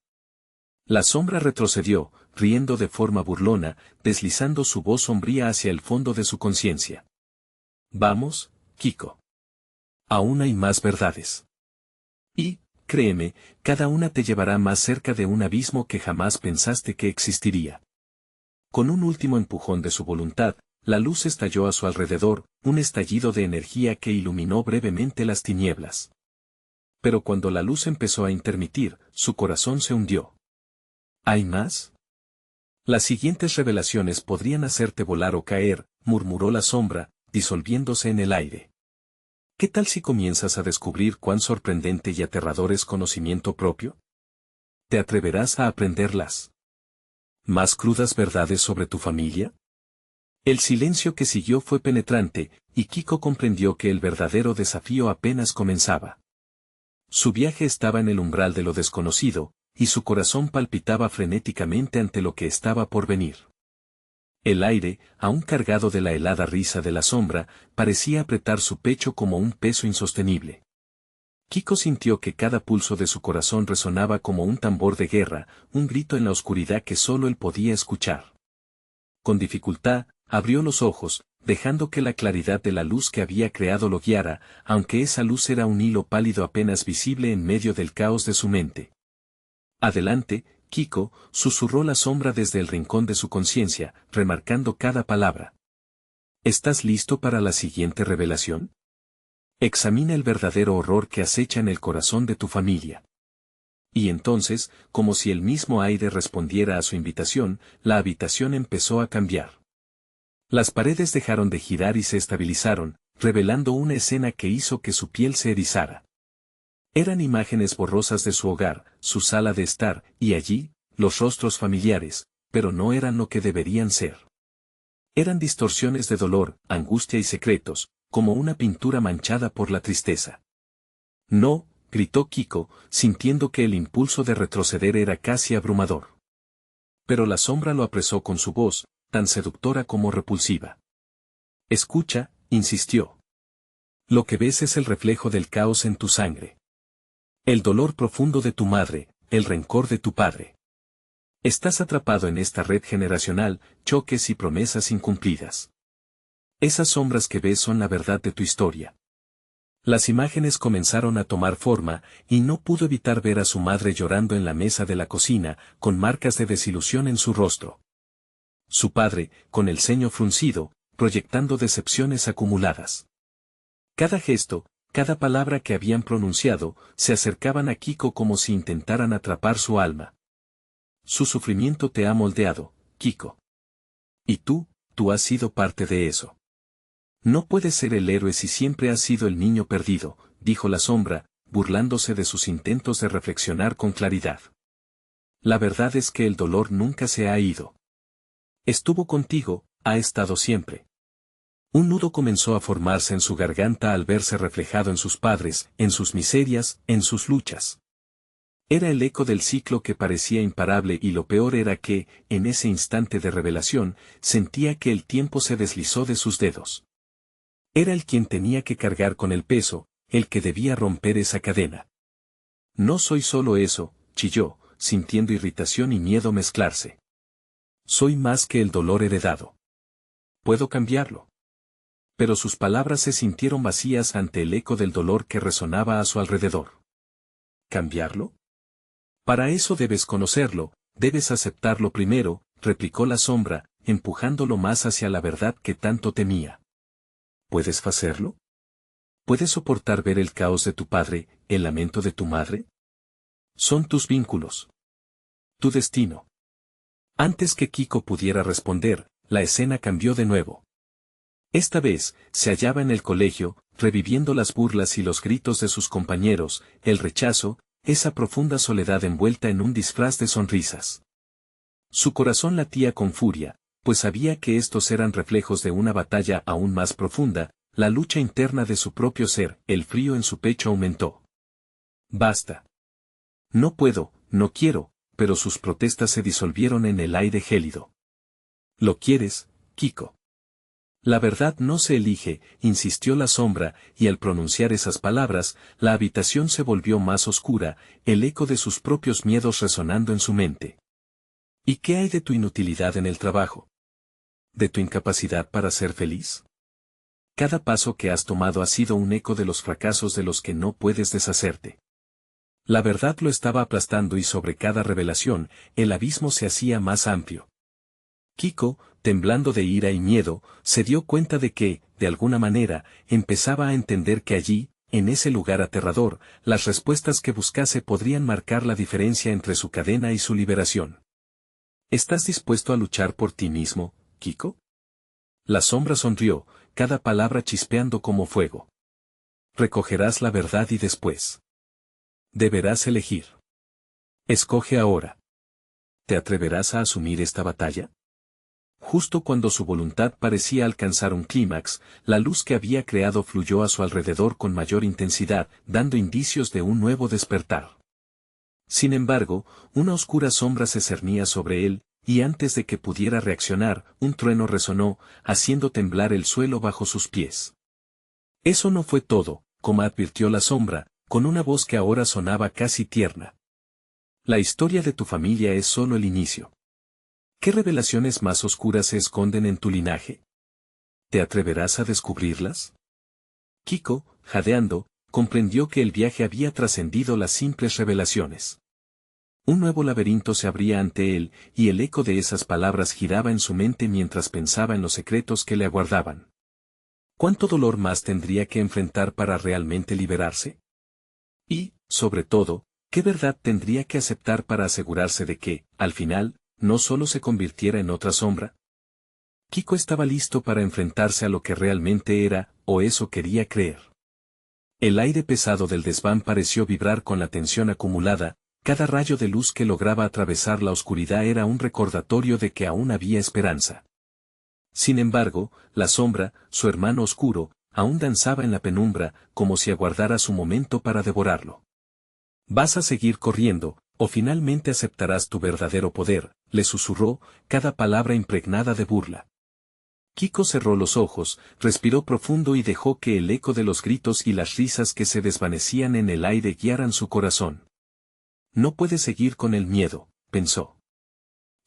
La sombra retrocedió, riendo de forma burlona, deslizando su voz sombría hacia el fondo de su conciencia. Vamos, Kiko. Aún hay más verdades. Y, créeme, cada una te llevará más cerca de un abismo que jamás pensaste que existiría. Con un último empujón de su voluntad, la luz estalló a su alrededor, un estallido de energía que iluminó brevemente las tinieblas. Pero cuando la luz empezó a intermitir, su corazón se hundió. ¿Hay más? Las siguientes revelaciones podrían hacerte volar o caer, murmuró la sombra, disolviéndose en el aire. ¿Qué tal si comienzas a descubrir cuán sorprendente y aterrador es conocimiento propio? ¿Te atreverás a aprenderlas? ¿Más crudas verdades sobre tu familia? El silencio que siguió fue penetrante, y Kiko comprendió que el verdadero desafío apenas comenzaba. Su viaje estaba en el umbral de lo desconocido, y su corazón palpitaba frenéticamente ante lo que estaba por venir. El aire, aún cargado de la helada risa de la sombra, parecía apretar su pecho como un peso insostenible. Kiko sintió que cada pulso de su corazón resonaba como un tambor de guerra, un grito en la oscuridad que solo él podía escuchar. Con dificultad, abrió los ojos, dejando que la claridad de la luz que había creado lo guiara, aunque esa luz era un hilo pálido apenas visible en medio del caos de su mente. Adelante, Kiko, susurró la sombra desde el rincón de su conciencia, remarcando cada palabra. ¿Estás listo para la siguiente revelación? Examina el verdadero horror que acecha en el corazón de tu familia. Y entonces, como si el mismo aire respondiera a su invitación, la habitación empezó a cambiar. Las paredes dejaron de girar y se estabilizaron, revelando una escena que hizo que su piel se erizara. Eran imágenes borrosas de su hogar, su sala de estar, y allí, los rostros familiares, pero no eran lo que deberían ser. Eran distorsiones de dolor, angustia y secretos, como una pintura manchada por la tristeza. No, gritó Kiko, sintiendo que el impulso de retroceder era casi abrumador. Pero la sombra lo apresó con su voz, tan seductora como repulsiva. Escucha, insistió. Lo que ves es el reflejo del caos en tu sangre. El dolor profundo de tu madre, el rencor de tu padre. Estás atrapado en esta red generacional, choques y promesas incumplidas. Esas sombras que ves son la verdad de tu historia. Las imágenes comenzaron a tomar forma, y no pudo evitar ver a su madre llorando en la mesa de la cocina, con marcas de desilusión en su rostro. Su padre, con el ceño fruncido, proyectando decepciones acumuladas. Cada gesto, cada palabra que habían pronunciado, se acercaban a Kiko como si intentaran atrapar su alma. Su sufrimiento te ha moldeado, Kiko. Y tú has sido parte de eso. No puedes ser el héroe si siempre has sido el niño perdido, dijo la sombra, burlándose de sus intentos de reflexionar con claridad. La verdad es que el dolor nunca se ha ido. Estuvo contigo, ha estado siempre. Un nudo comenzó a formarse en su garganta al verse reflejado en sus padres, en sus miserias, en sus luchas. Era el eco del ciclo que parecía imparable y lo peor era que, en ese instante de revelación, sentía que el tiempo se deslizó de sus dedos. Era el quien tenía que cargar con el peso, el que debía romper esa cadena. No soy solo eso, chilló, sintiendo irritación y miedo mezclarse. Soy más que el dolor heredado. Puedo cambiarlo. Pero sus palabras se sintieron vacías ante el eco del dolor que resonaba a su alrededor. ¿Cambiarlo? Para eso debes conocerlo, debes aceptarlo primero, replicó la sombra, empujándolo más hacia la verdad que tanto temía. ¿Puedes hacerlo? ¿Puedes soportar ver el caos de tu padre, el lamento de tu madre? Son tus vínculos. Tu destino. Antes que Kiko pudiera responder, la escena cambió de nuevo. Esta vez, se hallaba en el colegio, reviviendo las burlas y los gritos de sus compañeros, el rechazo, esa profunda soledad envuelta en un disfraz de sonrisas. Su corazón latía con furia, pues sabía que estos eran reflejos de una batalla aún más profunda, la lucha interna de su propio ser. El frío en su pecho aumentó. Basta. No puedo, no quiero, pero sus protestas se disolvieron en el aire gélido. ¿Lo quieres, Kiko? La verdad no se elige, insistió la sombra, y al pronunciar esas palabras, la habitación se volvió más oscura, el eco de sus propios miedos resonando en su mente. ¿Y qué hay de tu inutilidad en el trabajo? ¿De tu incapacidad para ser feliz? Cada paso que has tomado ha sido un eco de los fracasos de los que no puedes deshacerte. La verdad lo estaba aplastando y sobre cada revelación, el abismo se hacía más amplio. Kiko, temblando de ira y miedo, se dio cuenta de que, de alguna manera, empezaba a entender que allí, en ese lugar aterrador, las respuestas que buscase podrían marcar la diferencia entre su cadena y su liberación. ¿Estás dispuesto a luchar por ti mismo, Kiko? La sombra sonrió, cada palabra chispeando como fuego. Recogerás la verdad y después. Deberás elegir. Escoge ahora. ¿Te atreverás a asumir esta batalla? Justo cuando su voluntad parecía alcanzar un clímax, la luz que había creado fluyó a su alrededor con mayor intensidad, dando indicios de un nuevo despertar. Sin embargo, una oscura sombra se cernía sobre él, y antes de que pudiera reaccionar, un trueno resonó, haciendo temblar el suelo bajo sus pies. Eso no fue todo, como advirtió la sombra, con una voz que ahora sonaba casi tierna. La historia de tu familia es solo el inicio. ¿Qué revelaciones más oscuras se esconden en tu linaje? ¿Te atreverás a descubrirlas? Kiko, jadeando, comprendió que el viaje había trascendido las simples revelaciones. Un nuevo laberinto se abría ante él, y el eco de esas palabras giraba en su mente mientras pensaba en los secretos que le aguardaban. ¿Cuánto dolor más tendría que enfrentar para realmente liberarse? Y, sobre todo, ¿qué verdad tendría que aceptar para asegurarse de que, al final, no solo se convirtiera en otra sombra? Kiko estaba listo para enfrentarse a lo que realmente era, o eso quería creer. El aire pesado del desván pareció vibrar con la tensión acumulada, cada rayo de luz que lograba atravesar la oscuridad era un recordatorio de que aún había esperanza. Sin embargo, la sombra, su hermano oscuro, aún danzaba en la penumbra, como si aguardara su momento para devorarlo. «Vas a seguir corriendo, o finalmente aceptarás tu verdadero poder», le susurró, cada palabra impregnada de burla. Kiko cerró los ojos, respiró profundo y dejó que el eco de los gritos y las risas que se desvanecían en el aire guiaran su corazón. No puede seguir con el miedo, pensó.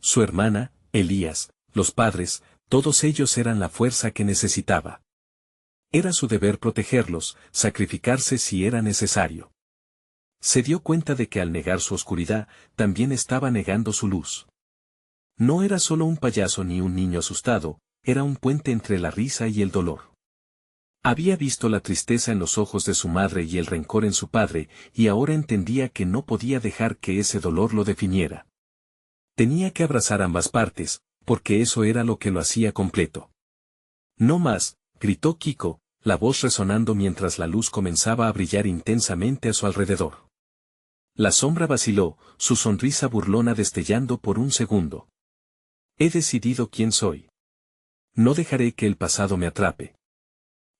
Su hermana, Elías, los padres, todos ellos eran la fuerza que necesitaba. Era su deber protegerlos, sacrificarse si era necesario. Se dio cuenta de que al negar su oscuridad, también estaba negando su luz. No era solo un payaso ni un niño asustado, era un puente entre la risa y el dolor. Había visto la tristeza en los ojos de su madre y el rencor en su padre, y ahora entendía que no podía dejar que ese dolor lo definiera. Tenía que abrazar ambas partes, porque eso era lo que lo hacía completo. No más, gritó Kiko, la voz resonando mientras la luz comenzaba a brillar intensamente a su alrededor. La sombra vaciló, su sonrisa burlona destellando por un segundo. He decidido quién soy. No dejaré que el pasado me atrape.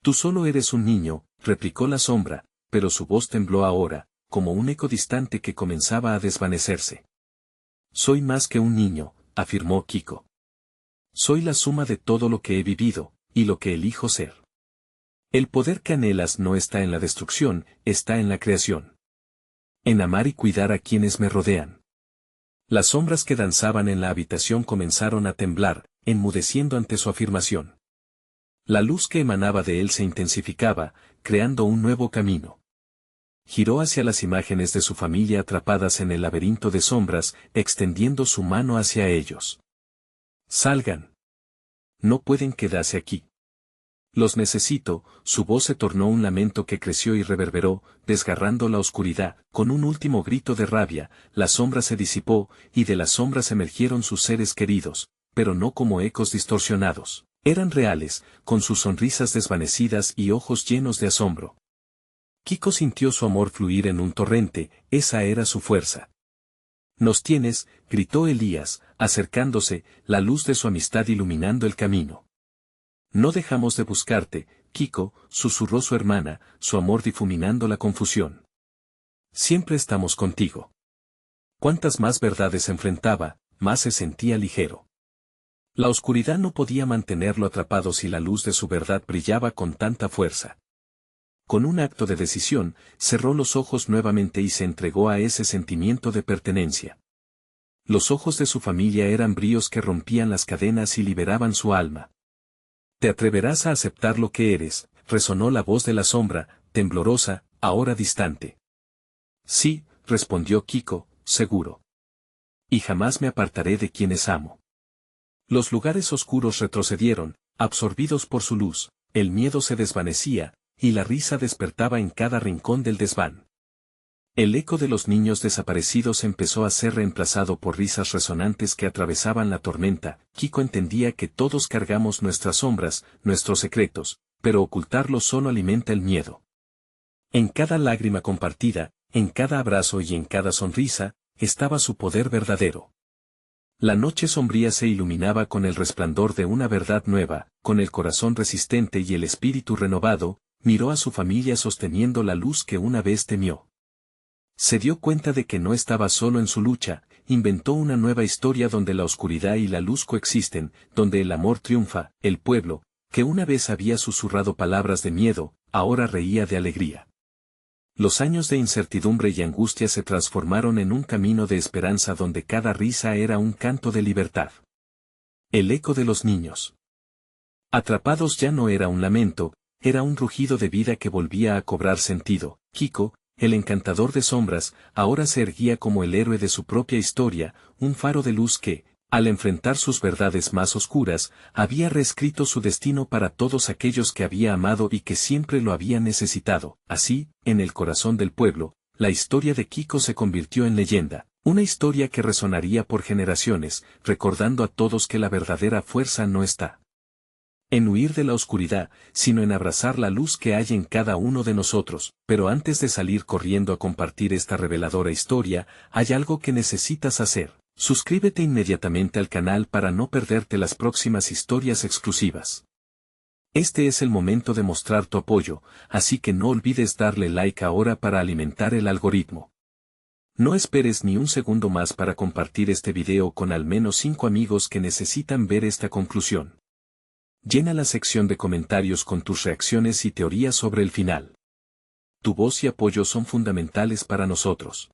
Tú solo eres un niño, replicó la sombra, pero su voz tembló ahora, como un eco distante que comenzaba a desvanecerse. Soy más que un niño, afirmó Kiko. Soy la suma de todo lo que he vivido, y lo que elijo ser. El poder que anhelas no está en la destrucción, está en la creación. En amar y cuidar a quienes me rodean. Las sombras que danzaban en la habitación comenzaron a temblar, enmudeciendo ante su afirmación. La luz que emanaba de él se intensificaba, creando un nuevo camino. Giró hacia las imágenes de su familia atrapadas en el laberinto de sombras, extendiendo su mano hacia ellos. Salgan. No pueden quedarse aquí. Los necesito. Su voz se tornó un lamento que creció y reverberó, desgarrando la oscuridad. Con un último grito de rabia, la sombra se disipó, y de las sombras emergieron sus seres queridos, pero no como ecos distorsionados. Eran reales, con sus sonrisas desvanecidas y ojos llenos de asombro. Kiko sintió su amor fluir en un torrente, esa era su fuerza. Nos tienes, gritó Elías, acercándose, la luz de su amistad iluminando el camino. No dejamos de buscarte, Kiko, susurró su hermana, su amor difuminando la confusión. Siempre estamos contigo. Cuantas más verdades enfrentaba, más se sentía ligero. La oscuridad no podía mantenerlo atrapado si la luz de su verdad brillaba con tanta fuerza. Con un acto de decisión, cerró los ojos nuevamente y se entregó a ese sentimiento de pertenencia. Los ojos de su familia eran bríos que rompían las cadenas y liberaban su alma. Te atreverás a aceptar lo que eres, resonó la voz de la sombra, temblorosa, ahora distante. Sí, respondió Kiko, seguro. Y jamás me apartaré de quienes amo. Los lugares oscuros retrocedieron, absorbidos por su luz, el miedo se desvanecía, y la risa despertaba en cada rincón del desván. El eco de los niños desaparecidos empezó a ser reemplazado por risas resonantes que atravesaban la tormenta. Kiko entendía que todos cargamos nuestras sombras, nuestros secretos, pero ocultarlos solo alimenta el miedo. En cada lágrima compartida, en cada abrazo y en cada sonrisa, estaba su poder verdadero. La noche sombría se iluminaba con el resplandor de una verdad nueva, con el corazón resistente y el espíritu renovado, miró a su familia sosteniendo la luz que una vez temió. Se dio cuenta de que no estaba solo en su lucha, inventó una nueva historia donde la oscuridad y la luz coexisten, donde el amor triunfa. El pueblo, que una vez había susurrado palabras de miedo, ahora reía de alegría. Los años de incertidumbre y angustia se transformaron en un camino de esperanza donde cada risa era un canto de libertad. El eco de los niños atrapados ya no era un lamento, era un rugido de vida que volvía a cobrar sentido. Kiko, el encantador de sombras, ahora se erguía como el héroe de su propia historia, un faro de luz que, al enfrentar sus verdades más oscuras, había reescrito su destino para todos aquellos que había amado y que siempre lo habían necesitado. Así, en el corazón del pueblo, la historia de Kiko se convirtió en leyenda, una historia que resonaría por generaciones, recordando a todos que la verdadera fuerza no está en huir de la oscuridad, sino en abrazar la luz que hay en cada uno de nosotros. Pero antes de salir corriendo a compartir esta reveladora historia, hay algo que necesitas hacer. Suscríbete inmediatamente al canal para no perderte las próximas historias exclusivas. Este es el momento de mostrar tu apoyo, así que no olvides darle like ahora para alimentar el algoritmo. No esperes ni un segundo más para compartir este video con al menos 5 amigos que necesitan ver esta conclusión. Llena la sección de comentarios con tus reacciones y teorías sobre el final. Tu voz y apoyo son fundamentales para nosotros.